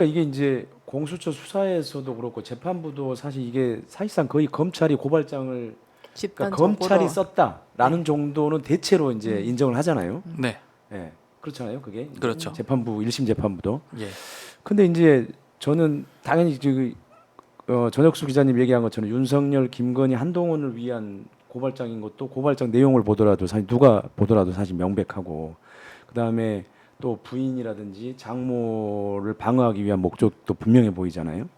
이게 이제 공수처 수사에서도 그렇고 재판부도 사실 이게 사실상 거의 검찰이 고발장을 그러니까 집단적으로 검찰이 썼다라는 네. 정도는 대체로 이제 인정을 하잖아요. 네, 예. 그렇잖아요. 그게 이제 그렇죠. 재판부 1심 재판부도. 예, 근데 이제 저는 당연히 전혁수 기자님 얘기한 것처럼 윤석열, 김건희, 한동훈을 위한 고발장인 것도 고발장 내용을 보더라도 사실 누가 보더라도 사실 명백하고 그다음에 또 부인이라든지 장모를 방어하기 위한 목적도 분명해 보이잖아요.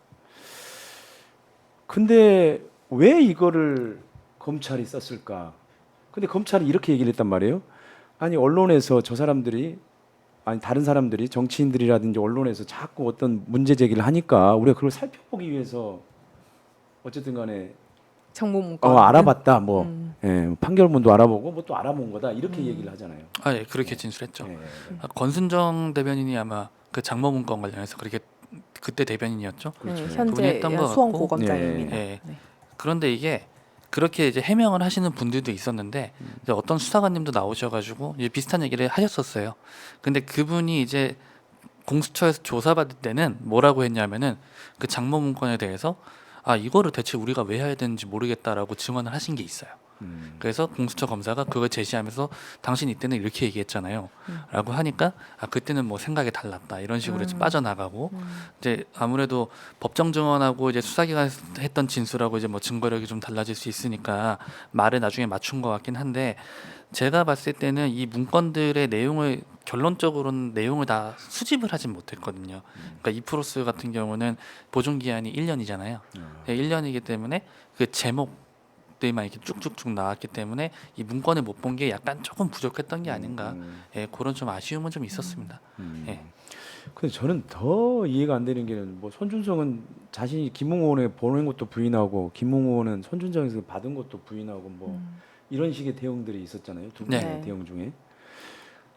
근데 왜 이거를 검찰이 썼을까? 근데 검찰이 이렇게 얘기를 했단 말이에요. 아니 언론에서 저 사람들이 아니 다른 사람들이 정치인들이라든지 언론에서 자꾸 어떤 문제 제기를 하니까 우리가 그걸 살펴보기 위해서 어쨌든 간에 정보문건 알아봤다 뭐 예, 판결문도 알아보고 뭐 또 알아본 거다 이렇게 얘기를 하잖아요. 아, 예, 그렇게 진술했죠. 예. 권순정 대변인이 아마 그 장모 문건 관련해서 그렇게 그때 대변인이었죠. 그렇죠. 그분이 현재 했던 것 수원 같고, 고검장입니다. 예. 네. 그런데 이게 그렇게 이제 해명을 하시는 분들도 있었는데 이제 어떤 수사관님도 나오셔가지고 이제 비슷한 얘기를 하셨었어요. 근데 그분이 이제 공수처에서 조사받을 때는 뭐라고 했냐면은 그 장모 문건에 대해서 아 이거를 대체 우리가 왜 해야 되는지 모르겠다라고 증언을 하신 게 있어요. 그래서 공수처 검사가 그걸 제시하면서 당신 이때는 이렇게 얘기했잖아요 라고 하니까 아 그때는 뭐 생각이 달랐다 이런 식으로 이제 빠져나가고 이제 아무래도 법정 증언하고 이제 수사기관에서 했던 진술하고 이제 뭐 증거력이 좀 달라질 수 있으니까 말을 나중에 맞춘 것 같긴 한데 제가 봤을 때는 이 문건들의 내용을 결론적으로는 내용을 다 수집을 하진 못했거든요. 그러니까 이프로스 같은 경우는 보존 기한이 1년이잖아요. 1년이기 때문에 그 제목 들만 이렇게 쭉쭉쭉 나왔기 때문에 이 문건을 못 본 게 약간 조금 부족했던 게 아닌가. 예, 그런 좀 아쉬움은 좀 있었습니다. 예. 근데 저는 더 이해가 안 되는 게 뭐 손준성은 자신이 김웅 의원에 보낸 것도 부인하고 김웅 의원은 손준성에서 받은 것도 부인하고 뭐 이런 식의 대응들이 있었잖아요. 두 분의 네. 대응 중에.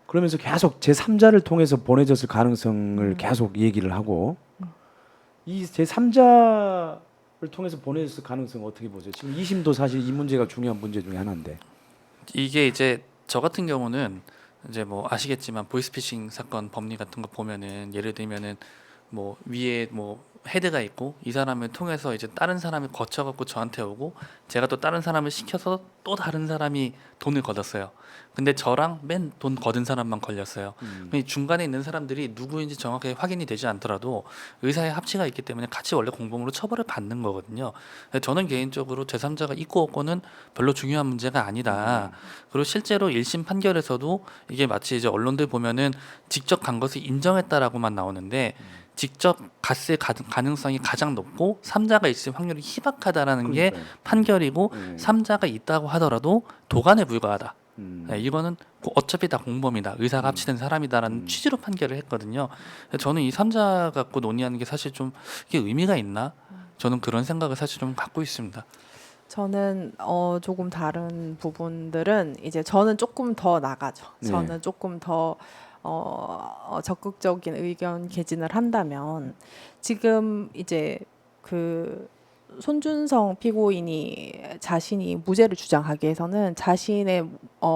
그러면서 계속 제3자를 통해서 보내졌을 가능성을 계속 얘기를 하고 이 제3자를 통해서 보내졌을 가능성 어떻게 보세요? 지금 2심도 사실 이 문제가 중요한 문제 중에 하나인데. 이게 이제 저 같은 경우는 이제 뭐 아시겠지만 보이스피싱 사건 법리 같은 거 보면은 예를 들면은 뭐 위에 뭐 헤드가 있고 이 사람을 통해서 이제 다른 사람이 거쳐갖고 저한테 오고 제가 또 다른 사람을 시켜서 또 다른 사람이 돈을 걷었어요. 근데 저랑 맨 돈 걷은 사람만 걸렸어요. 이 중간에 있는 사람들이 누구인지 정확하게 확인이 되지 않더라도 의사의 합치가 있기 때문에 같이 원래 공범으로 처벌을 받는 거거든요. 저는 개인적으로 제3자가 있고 없고는 별로 중요한 문제가 아니다. 그리고 실제로 1심 판결에서도 이게 마치 이제 언론들 보면은 직접 간 것을 인정했다라고만 나오는데 직접 갔을 가능성이 가장 높고 3자가 있을 확률이 희박하다라는 게 그러니까요. 판결이고 네. 3자가 있다고 하더라도 도관에 불과하다. 음. 네, 이거는 어차피 다 공범이다. 의사가 합치된 사람이다라는 취지로 판결을 했거든요. 저는 이 3자 갖고 논의하는 게 사실 좀 이게 의미가 있나? 저는 그런 생각을 사실 좀 갖고 있습니다. 저는 조금 다른 부분들은 이제 저는 조금 더 나가죠. 네. 저는 조금 더 적극적인 의견 개진을 한다면 지금 이제 그 손준성 피고인이 자신이 무죄를 주장하기 위해서는 자신의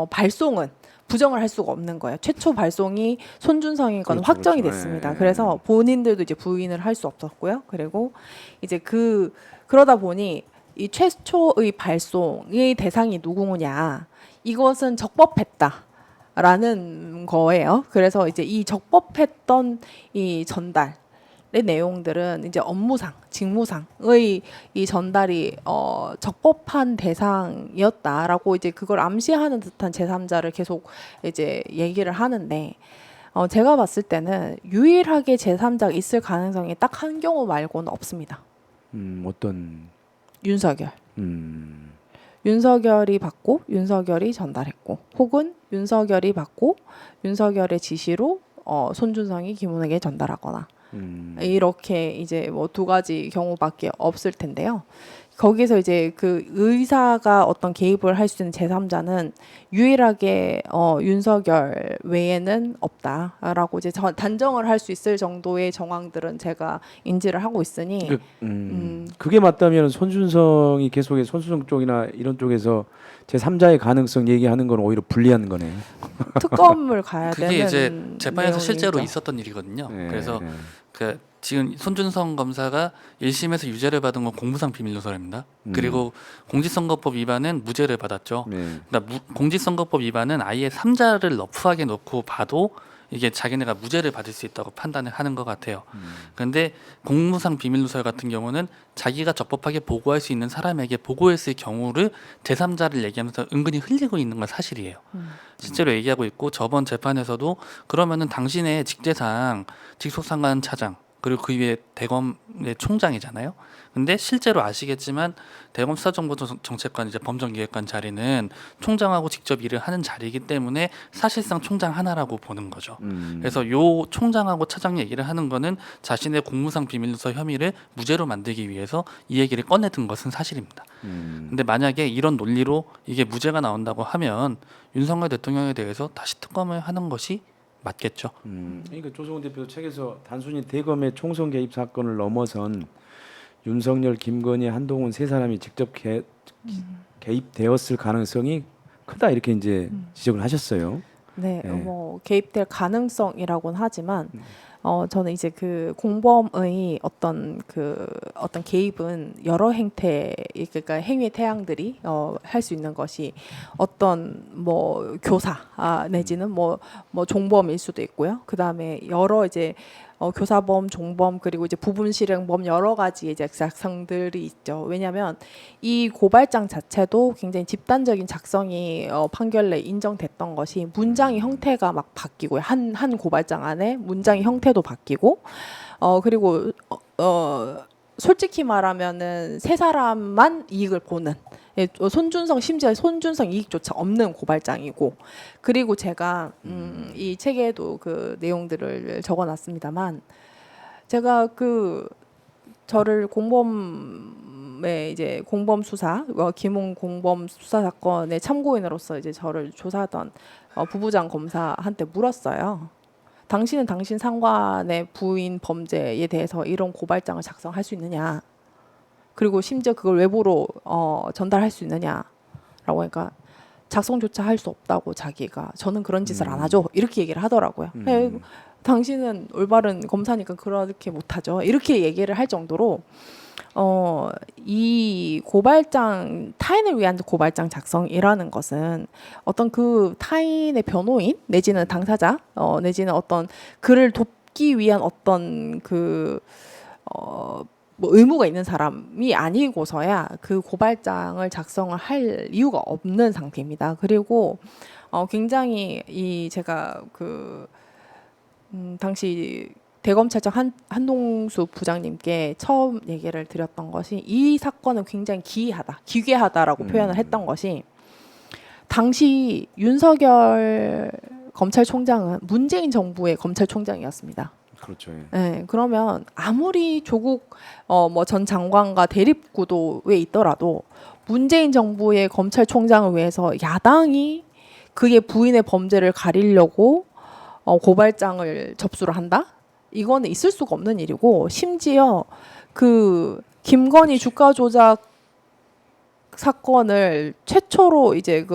발송은 부정을 할 수가 없는 거예요. 최초 발송이 손준성인 건 그렇죠, 확정이 그렇죠. 됐습니다. 예, 그래서 본인들도 이제 부인을 할 수 없었고요. 그리고 이제 그러다 보니 이 최초의 발송의 대상이 누구냐 이것은 적법했다라는 거예요. 그래서 이제 이 적법했던 이 전달의 내용들은 이제 업무상, 직무상의 이 전달이 적법한 대상이었다라고 이제 그걸 암시하는 듯한 제3자를 계속 이제 얘기를 하는데 제가 봤을 때는 유일하게 제3자가 있을 가능성이 딱 한 경우 말고는 없습니다. 어떤 윤석열. 음. 윤석열이 받고 윤석열이 전달했고 혹은 윤석열이 받고 윤석열의 지시로 손준성이 김은혜에게 전달하거나 이렇게 이제 뭐 두 가지 경우밖에 없을 텐데요. 거기서 이제 그 의사가 어떤 개입을 할 수 있는 제3자는 유일하게 윤석열 외에는 없다라고 이제 단정을 할 수 있을 정도의 정황들은 제가 인지를 하고 있으니 그게 맞다면 손준성이 계속해 손준성 쪽이나 이런 쪽에서 제3자의 가능성 얘기하는 건 오히려 불리한 거네요. 특검을 가야 그게 되는 이제 재판에서 실제로 내용이죠. 있었던 일이거든요. 예, 그래서 예. 그 지금 손준성 검사가 1심에서 유죄를 받은 건 공무상 비밀 누설입니다. 그리고 공직선거법 위반은 무죄를 받았죠. 네. 그러니까 공직선거법 위반은 아예 삼자를 러프하게 놓고 봐도 이게 자기네가 무죄를 받을 수 있다고 판단을 하는 것 같아요. 그런데 공무상 비밀 누설 같은 경우는 자기가 적법하게 보고할 수 있는 사람에게 보고했을 경우를 제3자를 얘기하면서 은근히 흘리고 있는 건 사실이에요. 실제로 얘기하고 있고 저번 재판에서도 그러면은 당신의 직제상 직속상관 차장 그리고 그 위에 대검의 총장이잖아요. 근데 실제로 아시겠지만 대검 수사정보정책관 이제 범정기획관 자리는 총장하고 직접 일을 하는 자리이기 때문에 사실상 총장 하나라고 보는 거죠. 그래서 요 총장하고 차장 얘기를 하는 거는 자신의 공무상 비밀누설 혐의를 무죄로 만들기 위해서 이 얘기를 꺼내든 것은 사실입니다. 근데 만약에 이런 논리로 이게 무죄가 나온다고 하면 윤석열 대통령에 대해서 다시 특검을 하는 것이 맞겠죠. 그러니까 조성훈 대표 책에서 단순히 대검의 총선 개입 사건을 넘어선 윤석열, 김건희, 한동훈 세 사람이 직접 개입되었을 가능성이 크다 이렇게 이제 지적을 하셨어요. 네, 네. 뭐 개입될 가능성이라고는 하지만 저는 이제 그 공범의 어떤 개입은 여러 행태 그러니까 행위의 태양들이 할 수 있는 것이 어떤 뭐 교사 내지는 뭐 종범일 수도 있고요. 그 다음에 여러 이제 교사범, 종범 그리고 이제 부분 실행범 여러 가지 이제 작성들이 있죠. 왜냐하면 이 고발장 자체도 굉장히 집단적인 작성이 판결에 인정됐던 것이 문장의 형태가 막 바뀌고요. 한 고발장 안에 문장의 형태도 바뀌고 그리고 솔직히 말하면은 세 사람만 이익을 보는 심지어 손준성 이익조차 없는 고발장이고 그리고 제가 이 책에도 그 내용들을 적어놨습니다만 제가 저를 공범의 이제 공범 수사 김웅 공범 수사 사건의 참고인으로서 이제 저를 조사하던 부부장 검사한테 물었어요. 당신은 당신 상관의 부인 범죄에 대해서 이런 고발장을 작성할 수 있느냐? 그리고 심지어 그걸 외부로 전달할 수 있느냐라고 하니까 작성조차 할 수 없다고 자기가 저는 그런 짓을 안 하죠 이렇게 얘기를 하더라고요. 당신은 올바른 검사니까 그렇게 못하죠 이렇게 얘기를 할 정도로 이 고발장 타인을 위한 고발장 작성이라는 것은 어떤 그 타인의 변호인 내지는 당사자 내지는 어떤 그를 돕기 위한 어떤 뭐 의무가 있는 사람이 아니고서야 그 고발장을 작성을 할 이유가 없는 상태입니다. 그리고 굉장히 제가 당시 대검찰청 한동수 부장님께 처음 얘기를 드렸던 것이 이 사건은 굉장히 기괴하다라고 표현을 했던 것이 당시 윤석열 검찰총장은 문재인 정부의 검찰총장이었습니다. 그렇죠. 예. 네, 그러면 아무리 조국 뭐 전 장관과 대립 구도에 있더라도 문재인 정부의 검찰총장을 위해서 야당이 그의 부인의 범죄를 가리려고 고발장을 접수를 한다? 이거는 있을 수가 없는 일이고 심지어 김건희 주가 조작 사건을 최초로 이제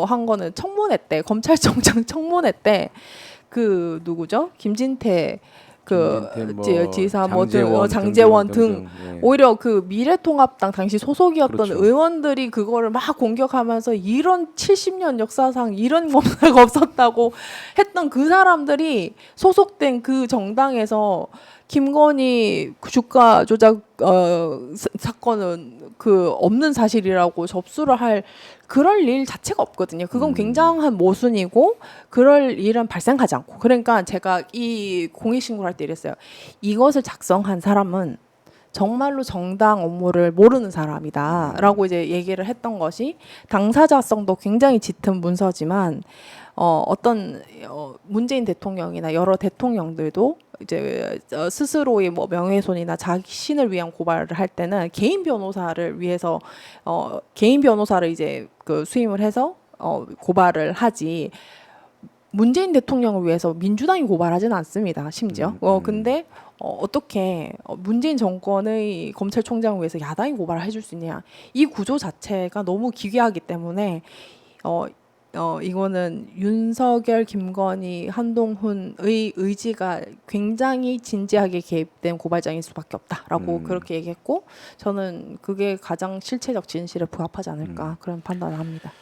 한 거는 청문회 때 검찰총장 청문회 때 누구죠? 김진태 지사 장제원 등 예. 오히려 미래통합당 당시 소속이었던 그렇죠. 의원들이 그거를 막 공격하면서 이런 70년 역사상 이런 검사가 없었다고 했던 그 사람들이 소속된 그 정당에서 김건희 주가 조작 사건은 없는 사실이라고 접수를 할 그럴 일 자체가 없거든요. 그건 굉장한 모순이고 그럴 일은 발생하지 않고. 그러니까 제가 이 공익신고를 할 때 이랬어요. 이것을 작성한 사람은 정말로 정당 업무를 모르는 사람이다라고 이제 얘기를 했던 것이 당사자성도 굉장히 짙은 문서지만 어떤 문재인 대통령이나 여러 대통령들도 이제 스스로의 뭐 명예훼손이나 자신을 위한 고발을 할 때는 개인 변호사를 위해서 개인 변호사를 이제 수임을 해서 고발을 하지 문재인 대통령을 위해서 민주당이 고발하지는 않습니다. 심지어 근데 어떻게 문재인 정권의 검찰총장을 위해서 야당이 고발을 해줄 수 있냐? 이 구조 자체가 너무 기괴하기 때문에 이거는 윤석열, 김건희, 한동훈의 의지가 굉장히 진지하게 개입된 고발장일 수밖에 없다라고 그렇게 얘기했고 저는 그게 가장 실체적 진실에 부합하지 않을까 그런 판단을 합니다.